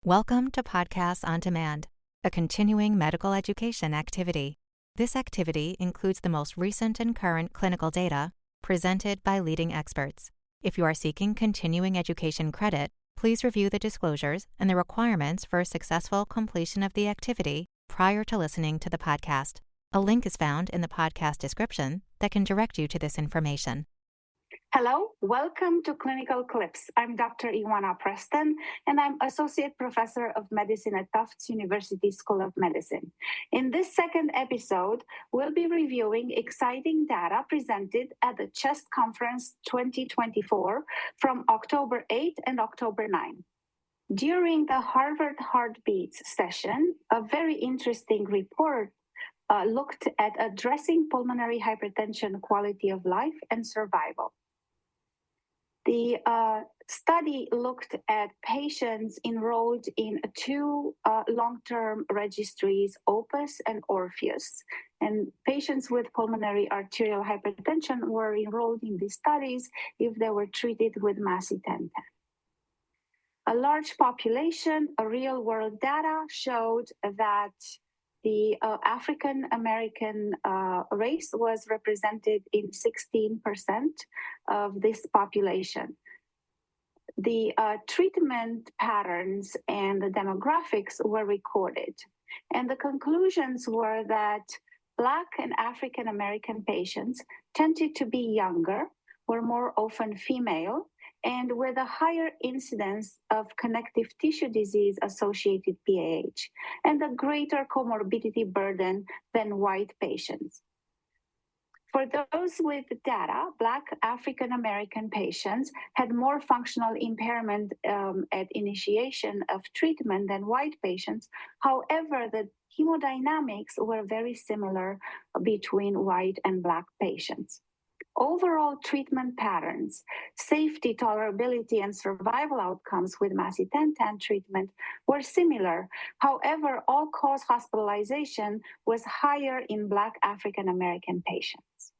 Welcome to Podcasts on Demand, a continuing medical education activity. This activity includes the most recent and current clinical data presented by leading experts. If you are seeking continuing education credit, please review the disclosures and the requirements for successful completion of the activity prior to listening to the podcast. A link is found in the podcast description that can direct you to this information. Hello, welcome to Clinical Clips. I'm Dr. Ioana Preston, and I'm Associate Professor of Medicine at Tufts University School of Medicine. In this second episode, we'll be reviewing exciting data presented at the CHEST Conference 2024 from October 8 and October 9. During the Harvard Heartbeats session, a very interesting report looked at addressing pulmonary hypertension quality of life and survival. The study looked at patients enrolled in two long-term registries, OPUS and Orpheus. And patients with pulmonary arterial hypertension were enrolled in these studies if they were treated with macitentan. A large population, real-world data showed that the African American race was represented in 16% of this population. The treatment patterns and the demographics were recorded. And the conclusions were that Black and African American patients tended to be younger, were more often female, and with a higher incidence of connective tissue disease-associated PAH, and a greater comorbidity burden than white patients. For those with data, Black African American patients had more functional impairment at initiation of treatment than white patients. However, the hemodynamics were very similar between white and Black patients. Overall treatment patterns, safety, tolerability, and survival outcomes with macitentan treatment were similar. However, all-cause hospitalization was higher in Black African American patients.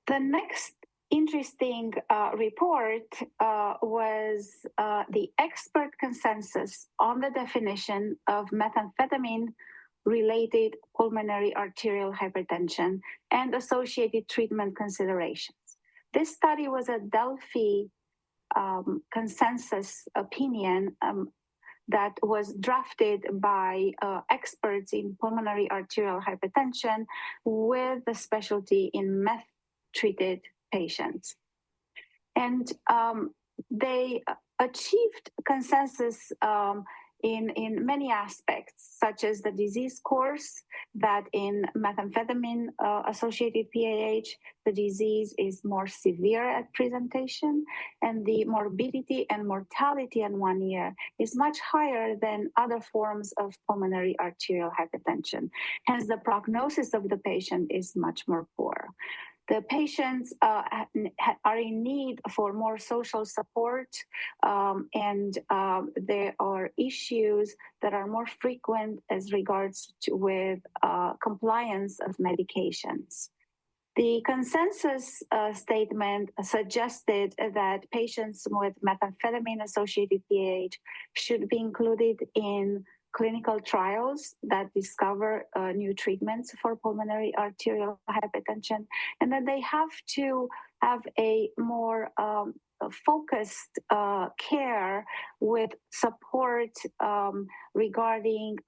The next interesting report was the expert consensus on the definition of methamphetamine-related pulmonary arterial hypertension and associated treatment considerations. This study was a Delphi consensus opinion that was drafted by experts in pulmonary arterial hypertension with a specialty in meth-treated patients. And they achieved consensus in many aspects, such as the disease course, that in methamphetamine-associated PAH, the disease is more severe at presentation, and the morbidity and mortality in 1 year is much higher than other forms of pulmonary arterial hypertension. Hence, the prognosis of the patient is much more poor. The patients are in need for more social support, and there are issues that are more frequent as regards with compliance of medications. The consensus statement suggested that patients with methamphetamine-associated PAH should be included in clinical trials that discover new treatments for pulmonary arterial hypertension, and that they have to have a more focused care with support regarding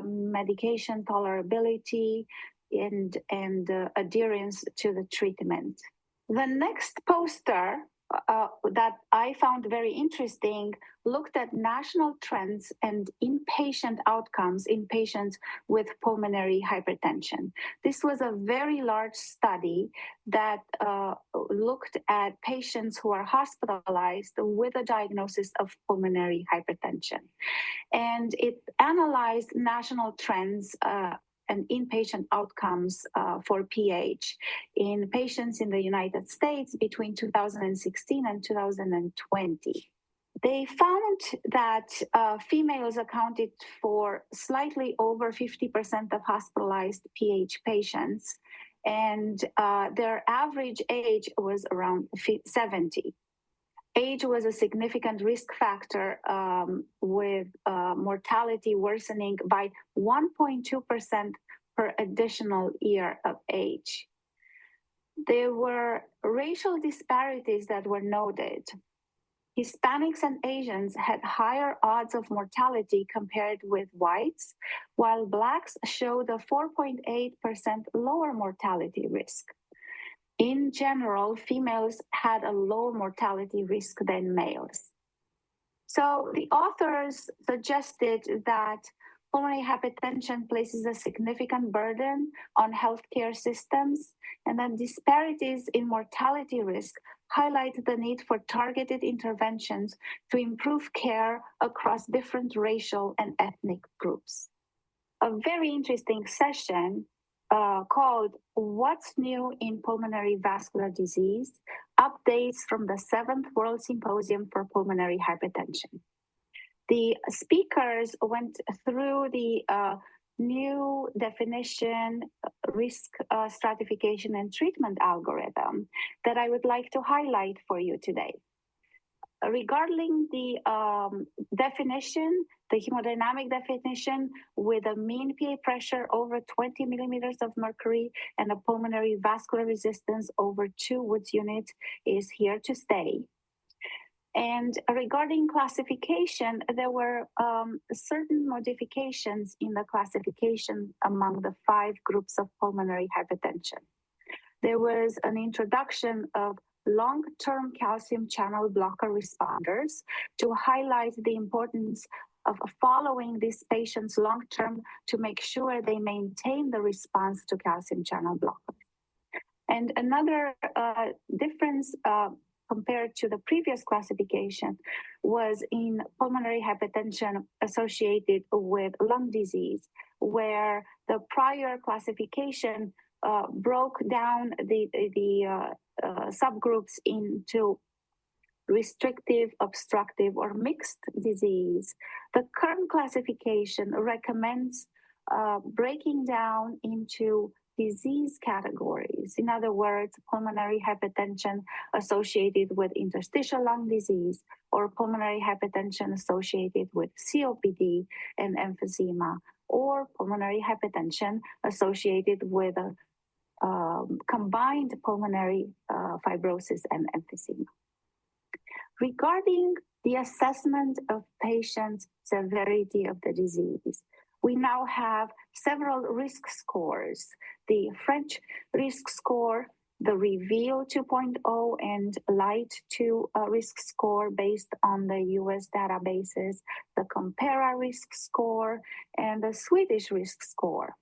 medication tolerability and adherence to the treatment. The next poster that I found very interesting looked at national trends and inpatient outcomes in patients with pulmonary hypertension. This was a very large study that looked at patients who are hospitalized with a diagnosis of pulmonary hypertension. And it analyzed national trends and inpatient outcomes for PH in patients in the United States between 2016 and 2020. They found that females accounted for slightly over 50% of hospitalized PH patients, and their average age was around 70. Age was a significant risk factor, with mortality worsening by 1.2% per additional year of age. There were racial disparities that were noted. Hispanics and Asians had higher odds of mortality compared with whites, while Blacks showed a 4.8% lower mortality risk. In general, females had a lower mortality risk than males. So the authors suggested that pulmonary hypertension places a significant burden on healthcare systems, and that disparities in mortality risk highlight the need for targeted interventions to improve care across different racial and ethnic groups. A very interesting session called What's New in Pulmonary Vascular Disease? Updates from the 7th World Symposium for Pulmonary Hypertension. The speakers went through the new definition, risk stratification, and treatment algorithm that I would like to highlight for you today. Regarding the definition, the hemodynamic definition with a mean PA pressure over 20 millimeters of mercury and a pulmonary vascular resistance over 2 Woods units is here to stay. And regarding classification, there were certain modifications in the classification among the 5 groups of pulmonary hypertension. There was an introduction of long-term calcium channel blocker responders to highlight the importance of following these patients long-term to make sure they maintain the response to calcium channel blockers. And another difference compared to the previous classification was in pulmonary hypertension associated with lung disease, where the prior classification broke down the subgroups into restrictive, obstructive, or mixed disease. The current classification recommends breaking down into disease categories. In other words, pulmonary hypertension associated with interstitial lung disease, or pulmonary hypertension associated with COPD and emphysema, or pulmonary hypertension associated with a combined pulmonary fibrosis and emphysema. Regarding the assessment of patients' severity of the disease, we now have several risk scores: the French risk score, the Reveal 2.0, and Light 2 risk score based on the US databases, the Compara risk score, and the Swedish risk score.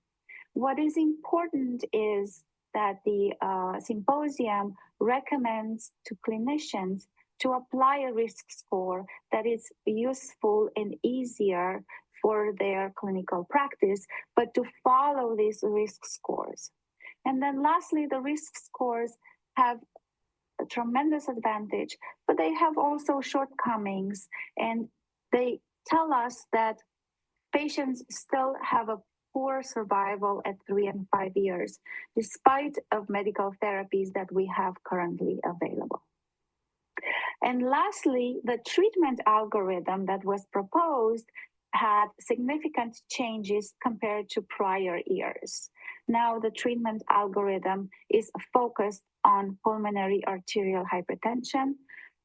What is important is that the symposium recommends to clinicians to apply a risk score that is useful and easier for their clinical practice, but to follow these risk scores. And then lastly, the risk scores have a tremendous advantage, but they have also shortcomings, and they tell us that patients still have a poor survival at 3 and 5 years, despite of medical therapies that we have currently available. And lastly, the treatment algorithm that was proposed had significant changes compared to prior years. Now the treatment algorithm is focused on pulmonary arterial hypertension,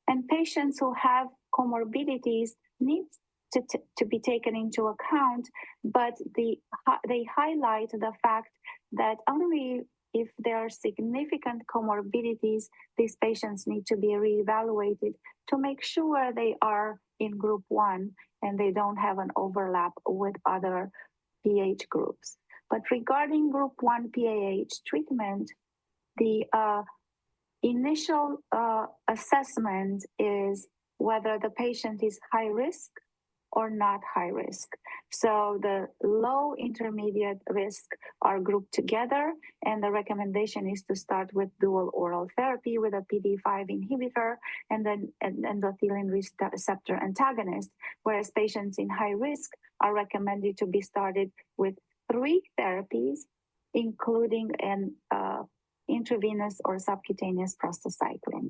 and patients who have comorbidities need to be taken into account, but they highlight the fact that only if there are significant comorbidities, these patients need to be reevaluated to make sure they are in group 1 and they don't have an overlap with other PH groups. But regarding group 1 PAH treatment, the initial assessment is whether the patient is high risk or not high risk. So the low, intermediate risk are grouped together, and the recommendation is to start with dual oral therapy with a PDE5 inhibitor and then an endothelin receptor antagonist, whereas patients in high risk are recommended to be started with 3 therapies, including an intravenous or subcutaneous prostacyclin.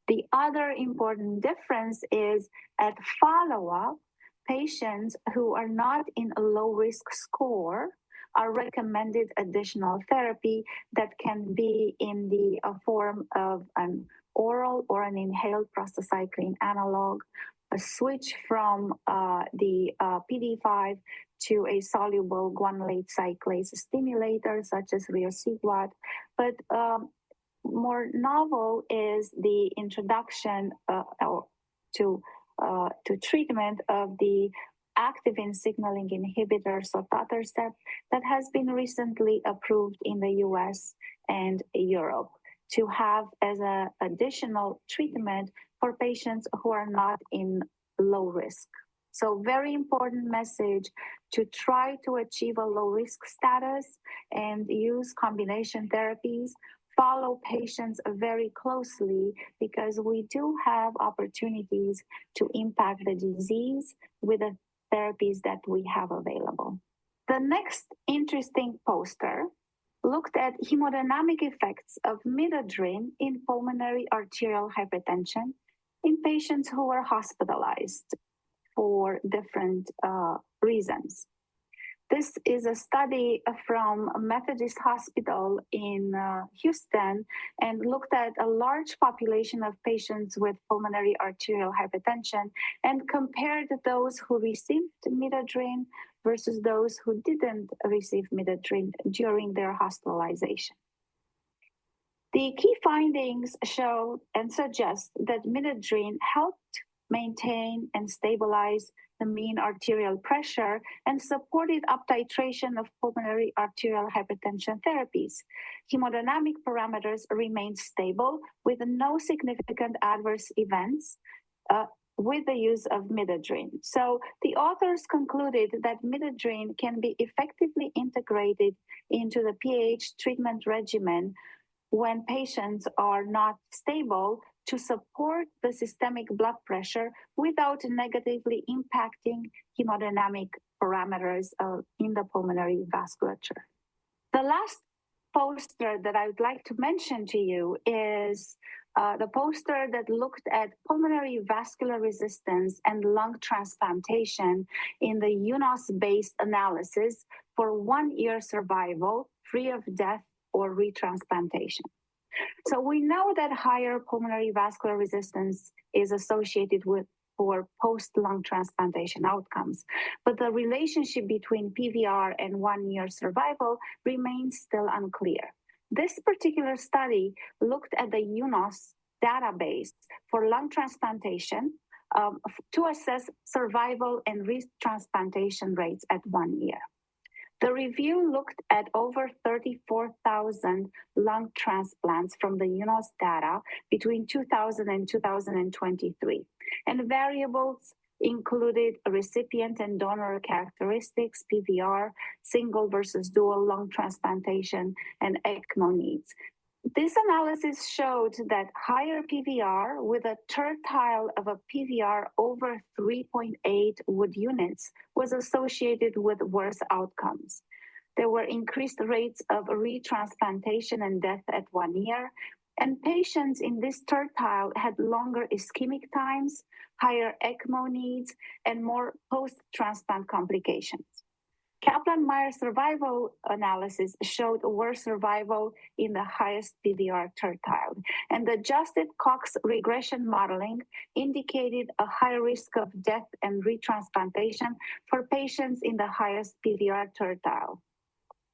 The other important difference is at follow-up, patients who are not in a low-risk score are recommended additional therapy that can be in the form of an oral or an inhaled prostacyclin analog, a switch from the PD5 to a soluble guanylate cyclase stimulator such as riociguat. But more novel is the introduction to treatment of the activin signaling inhibitor sotatercept that has been recently approved in the US and Europe to have as an additional treatment for patients who are not in low risk. So very important message to try to achieve a low risk status and use combination therapies. Follow patients very closely because we do have opportunities to impact the disease with the therapies that we have available. The next interesting poster looked at hemodynamic effects of midodrine in pulmonary arterial hypertension in patients who were hospitalized for different reasons. This is a study from Methodist Hospital in Houston and looked at a large population of patients with pulmonary arterial hypertension and compared those who received midodrine versus those who didn't receive midodrine during their hospitalization. The key findings show and suggest that midodrine helped maintain and stabilize the mean arterial pressure and supported uptitration of pulmonary arterial hypertension therapies. Hemodynamic parameters remained stable with no significant adverse events with the use of midodrine. So the authors concluded that midodrine can be effectively integrated into the PAH treatment regimen when patients are not stable to support the systemic blood pressure without negatively impacting hemodynamic parameters in the pulmonary vasculature. The last poster that I would like to mention to you is the poster that looked at pulmonary vascular resistance and lung transplantation in the UNOS-based analysis for 1 year survival, free of death or retransplantation. So we know that higher pulmonary vascular resistance is associated with poor post-lung transplantation outcomes, but the relationship between PVR and 1 year survival remains still unclear. This particular study looked at the UNOS database for lung transplantation to assess survival and retransplantation rates at 1 year. The review looked at over 34,000 lung transplants from the UNOS data between 2000 and 2023, and variables included recipient and donor characteristics, PVR, single versus dual lung transplantation, and ECMO needs. This analysis showed that higher PVR with a tertile of a PVR over 3.8 Wood units was associated with worse outcomes. There were increased rates of retransplantation and death at 1 year, and patients in this tertile had longer ischemic times, higher ECMO needs, and more post-transplant complications. Kaplan-Meier survival analysis showed worse survival in the highest PVR tertile, and the adjusted Cox regression modeling indicated a higher risk of death and retransplantation for patients in the highest PVR tertile,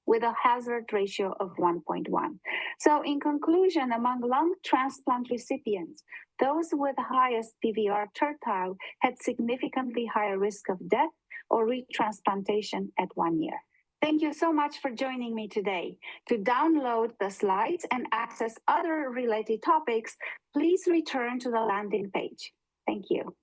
with a hazard ratio of 1.1. So in conclusion, among lung transplant recipients, those with highest PVR tertile had significantly higher risk of death or retransplantation at 1 year. Thank you so much for joining me today. To download the slides and access other related topics, please return to the landing page. Thank you.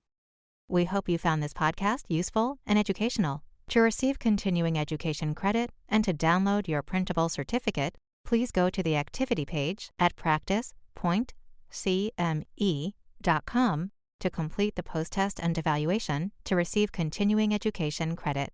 We hope you found this podcast useful and educational. To receive continuing education credit and to download your printable certificate, please go to the activity page at practice.cme.com to complete the post-test and evaluation to receive continuing education credit.